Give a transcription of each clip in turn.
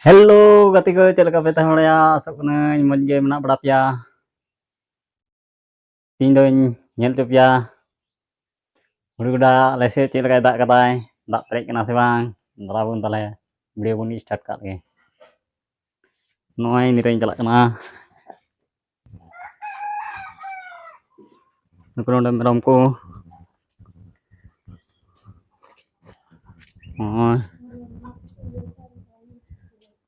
Hello, gati ko chel ka petah ya asok na mon je mena berap ya. Tin doin nyel cup ya. Udah lese chel ka dak katai. Dak trek kena se bang. Rabun tale. Video pun start kat ke. Noi ni rein jalak kena. Nukron dem romku. Oh.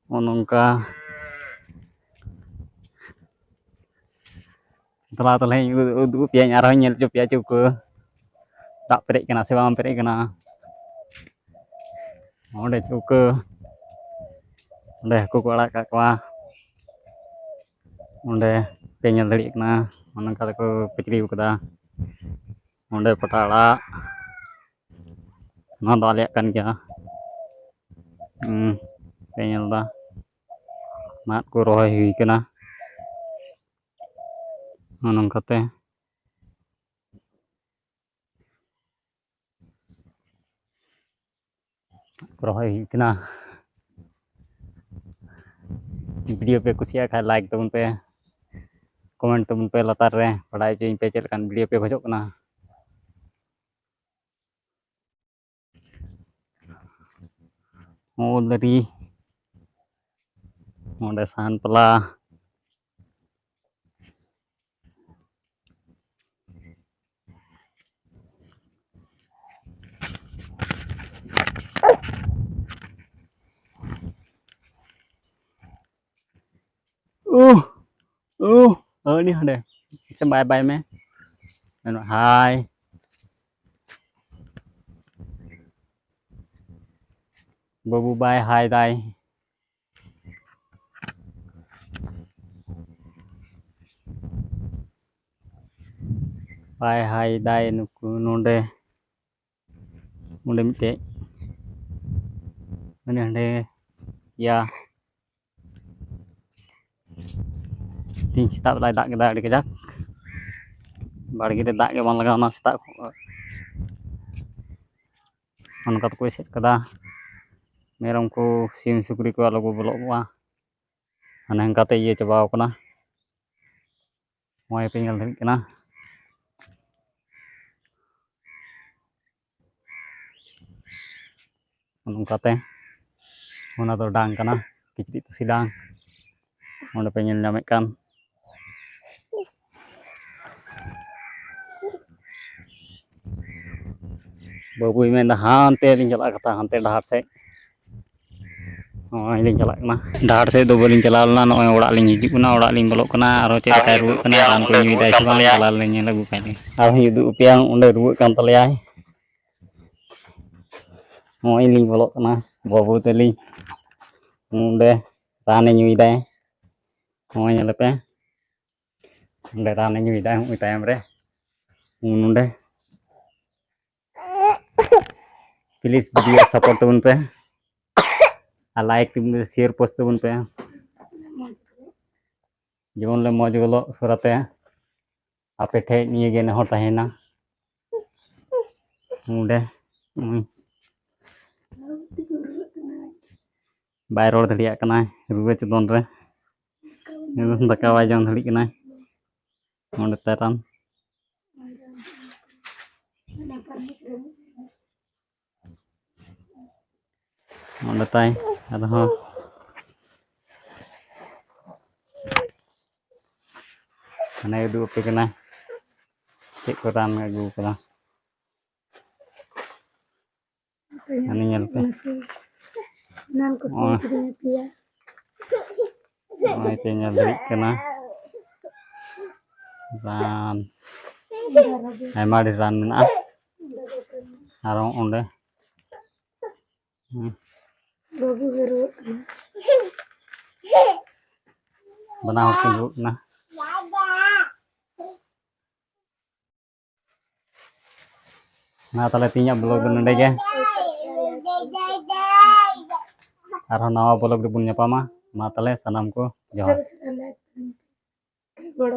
Onongka. Telah telah udu pian arah nyel cup ya cup ke. Dak trek kena se bang trek kena. Onde cup ke. Onde aku kolak kak kwa. Onde penyel dari kena. Onong kata ko pecri kada. Onde patala. Nonton lihat kan kya. Penyel dah. Mat ko roy hui kena. Onong kate. Roy hui kena. Video पे कुछ या like तबन पे comment तबन पे लतार रे पढ़ाई जो पे चल kan video पे खोजो कना ओ dari onde san pela ini ada bisa bye bye me hai babu bye hai dai bye hai dai nuku nonde nonde mite ini ada ya tin start lại dak kita dikejak bar kita dak ke bang laga na start on kat ko set kada merong ko sim sukri ko alo ko bolok wa anang kate ye coba kana moy penyel dari kana on kate ona to dang kana kicrit sidang onde penyel nyamekan babu men dah hante lin jalak kata hante dahar se oh lin jalak na dahar se do bolin jalal na noy orak lin hijik na orak lin bolok kana aro cek kai ruwet kana ran ko nyui dai bang jalal lin lagu kai aro hidu piang onde ruwet kan taliai oh lin bolok kana babu teli onde rane nyui dai oh nyelepe onde rane nyui dai ui tai amre onde please video support tubun pe like tubun share post tubun pe जेमन ले मौज गलो सुरते आपे ठे निये गे नहर तहेना मुंडे by road धड़िया कना रुवे चदन रे दका बाय जंग धड़ी कना मुंडे ताराम मुंडे ताई अदहो ane du pe kena cek koran ngagu kena ane nyel pe nan ko sini pia oh itu nyel dari kena ran ai mari ran na arong onde babu heru bana hokin na nah tale tinya blog nende ge arah nawa blog dibun nyapa mah ma tale sanam ko sar sar